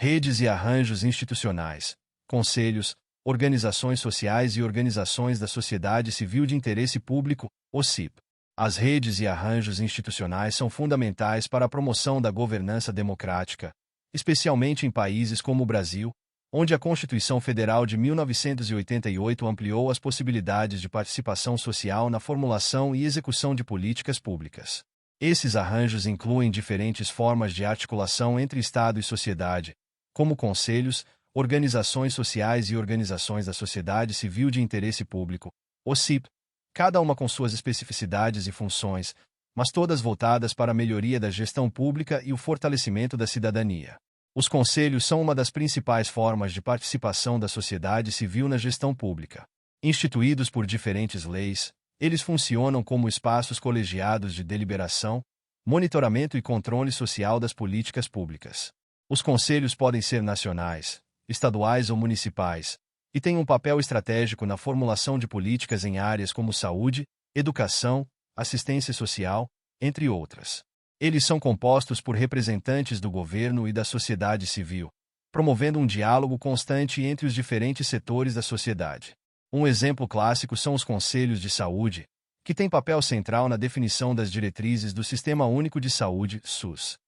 Redes e arranjos institucionais, conselhos, organizações sociais e organizações da sociedade civil de interesse público, OCIP. As redes e arranjos institucionais são fundamentais para a promoção da governança democrática, especialmente em países como o Brasil, onde a Constituição Federal de 1988 ampliou as possibilidades de participação social na formulação e execução de políticas públicas. Esses arranjos incluem diferentes formas de articulação entre Estado e sociedade, como conselhos, organizações sociais e organizações da sociedade civil de interesse público, OCIP, cada uma com suas especificidades e funções, mas todas voltadas para a melhoria da gestão pública e o fortalecimento da cidadania. Os conselhos são uma das principais formas de participação da sociedade civil na gestão pública. Instituídos por diferentes leis, eles funcionam como espaços colegiados de deliberação, monitoramento e controle social das políticas públicas. Os conselhos podem ser nacionais, estaduais ou municipais, e têm um papel estratégico na formulação de políticas em áreas como saúde, educação, assistência social, entre outras. Eles são compostos por representantes do governo e da sociedade civil, promovendo um diálogo constante entre os diferentes setores da sociedade. Um exemplo clássico são os conselhos de saúde, que têm papel central na definição das diretrizes do Sistema Único de Saúde, SUS.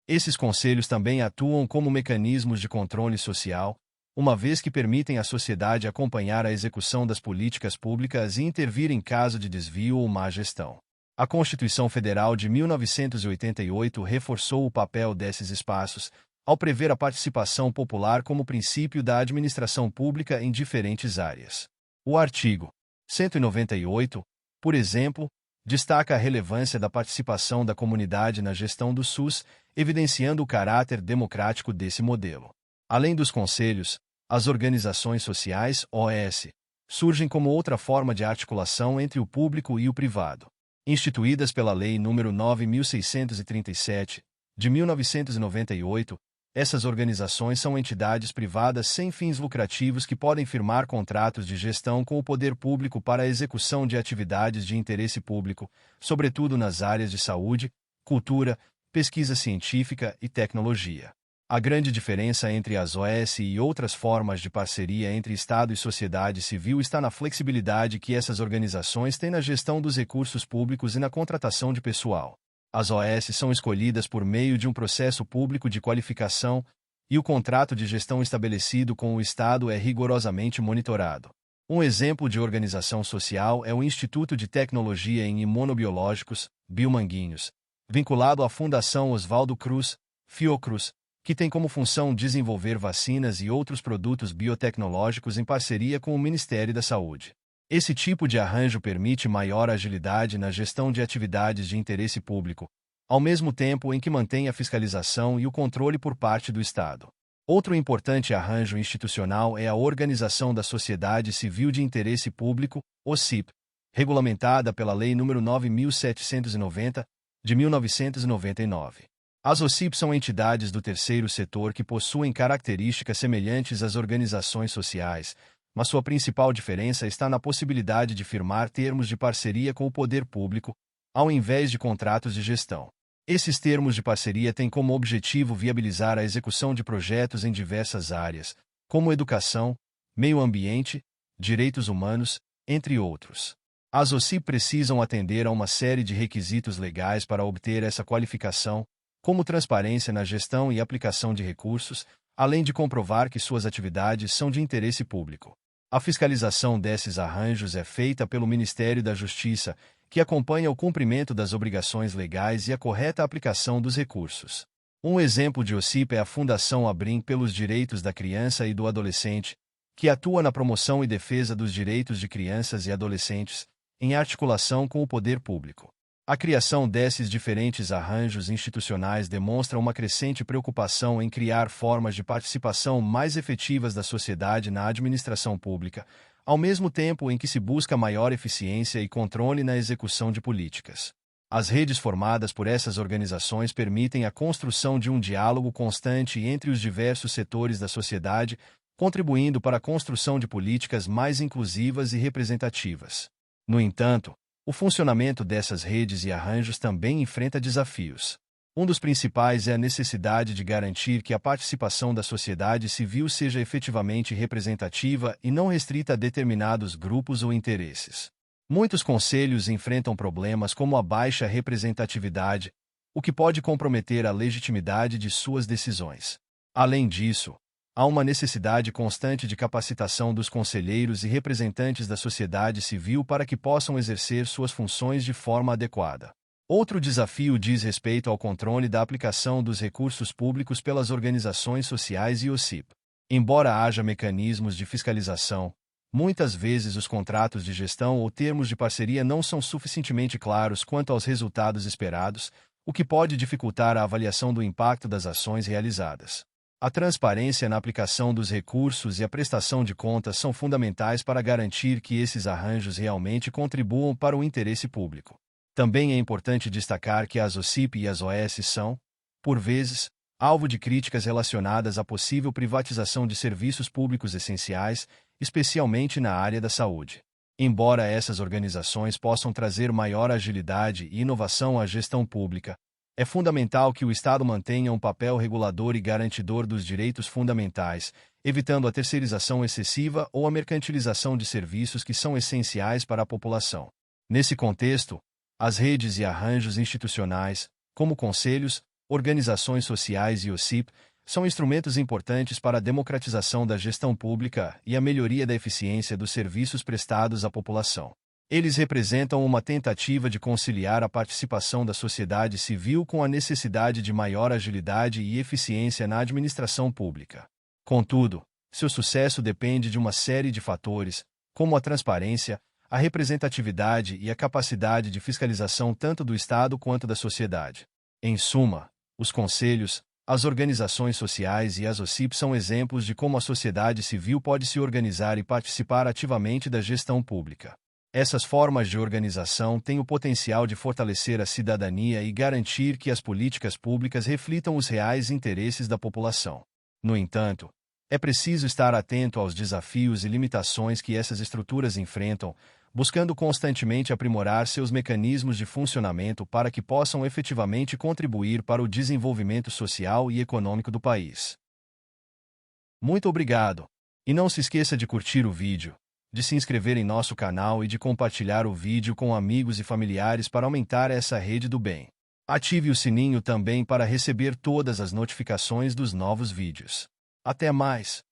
Esses conselhos também atuam como mecanismos de controle social, uma vez que permitem à sociedade acompanhar a execução das políticas públicas e intervir em caso de desvio ou má gestão. A Constituição Federal de 1988 reforçou o papel desses espaços, ao prever a participação popular como princípio da administração pública em diferentes áreas. O artigo 198, por exemplo, destaca a relevância da participação da comunidade na gestão do SUS, evidenciando o caráter democrático desse modelo. Além dos conselhos, as organizações sociais, OS, surgem como outra forma de articulação entre o público e o privado. Instituídas pela Lei nº 9.637, de 1998, essas organizações são entidades privadas sem fins lucrativos que podem firmar contratos de gestão com o poder público para a execução de atividades de interesse público, sobretudo nas áreas de saúde, cultura, pesquisa científica e tecnologia. A grande diferença entre as OS e outras formas de parceria entre Estado e sociedade civil está na flexibilidade que essas organizações têm na gestão dos recursos públicos e na contratação de pessoal. As OS são escolhidas por meio de um processo público de qualificação, e o contrato de gestão estabelecido com o Estado é rigorosamente monitorado. Um exemplo de organização social é o Instituto de Tecnologia em Imunobiológicos, Biomanguinhos, vinculado à Fundação Oswaldo Cruz, Fiocruz, que tem como função desenvolver vacinas e outros produtos biotecnológicos em parceria com o Ministério da Saúde. Esse tipo de arranjo permite maior agilidade na gestão de atividades de interesse público, ao mesmo tempo em que mantém a fiscalização e o controle por parte do Estado. Outro importante arranjo institucional é a Organização da Sociedade Civil de Interesse Público, OCIP, regulamentada pela Lei nº 9.790, de 1999. As OCIP são entidades do terceiro setor que possuem características semelhantes às organizações sociais, mas sua principal diferença está na possibilidade de firmar termos de parceria com o poder público, ao invés de contratos de gestão. Esses termos de parceria têm como objetivo viabilizar a execução de projetos em diversas áreas, como educação, meio ambiente, direitos humanos, entre outros. As OCIP precisam atender a uma série de requisitos legais para obter essa qualificação, como transparência na gestão e aplicação de recursos, além de comprovar que suas atividades são de interesse público. A fiscalização desses arranjos é feita pelo Ministério da Justiça, que acompanha o cumprimento das obrigações legais e a correta aplicação dos recursos. Um exemplo de OCIP é a Fundação Abrim pelos Direitos da Criança e do Adolescente, que atua na promoção e defesa dos direitos de crianças e adolescentes, em articulação com o poder público. A criação desses diferentes arranjos institucionais demonstra uma crescente preocupação em criar formas de participação mais efetivas da sociedade na administração pública, ao mesmo tempo em que se busca maior eficiência e controle na execução de políticas. As redes formadas por essas organizações permitem a construção de um diálogo constante entre os diversos setores da sociedade, contribuindo para a construção de políticas mais inclusivas e representativas. No entanto, o funcionamento dessas redes e arranjos também enfrenta desafios. Um dos principais é a necessidade de garantir que a participação da sociedade civil seja efetivamente representativa e não restrita a determinados grupos ou interesses. Muitos conselhos enfrentam problemas como a baixa representatividade, o que pode comprometer a legitimidade de suas decisões. Além disso, há uma necessidade constante de capacitação dos conselheiros e representantes da sociedade civil para que possam exercer suas funções de forma adequada. Outro desafio diz respeito ao controle da aplicação dos recursos públicos pelas organizações sociais e OCIP. Embora haja mecanismos de fiscalização, muitas vezes os contratos de gestão ou termos de parceria não são suficientemente claros quanto aos resultados esperados, o que pode dificultar a avaliação do impacto das ações realizadas. A transparência na aplicação dos recursos e a prestação de contas são fundamentais para garantir que esses arranjos realmente contribuam para o interesse público. Também é importante destacar que as OCIP e as OS são, por vezes, alvo de críticas relacionadas à possível privatização de serviços públicos essenciais, especialmente na área da saúde. Embora essas organizações possam trazer maior agilidade e inovação à gestão pública, é fundamental que o Estado mantenha um papel regulador e garantidor dos direitos fundamentais, evitando a terceirização excessiva ou a mercantilização de serviços que são essenciais para a população. Nesse contexto, as redes e arranjos institucionais, como conselhos, organizações sociais e OCIP, são instrumentos importantes para a democratização da gestão pública e a melhoria da eficiência dos serviços prestados à população. Eles representam uma tentativa de conciliar a participação da sociedade civil com a necessidade de maior agilidade e eficiência na administração pública. Contudo, seu sucesso depende de uma série de fatores, como a transparência, a representatividade e a capacidade de fiscalização tanto do Estado quanto da sociedade. Em suma, os conselhos, as organizações sociais e as OCIP são exemplos de como a sociedade civil pode se organizar e participar ativamente da gestão pública. Essas formas de organização têm o potencial de fortalecer a cidadania e garantir que as políticas públicas reflitam os reais interesses da população. No entanto, é preciso estar atento aos desafios e limitações que essas estruturas enfrentam, buscando constantemente aprimorar seus mecanismos de funcionamento para que possam efetivamente contribuir para o desenvolvimento social e econômico do país. Muito obrigado! E não se esqueça de curtir o vídeo, de se inscrever em nosso canal e de compartilhar o vídeo com amigos e familiares para aumentar essa rede do bem. Ative o sininho também para receber todas as notificações dos novos vídeos. Até mais!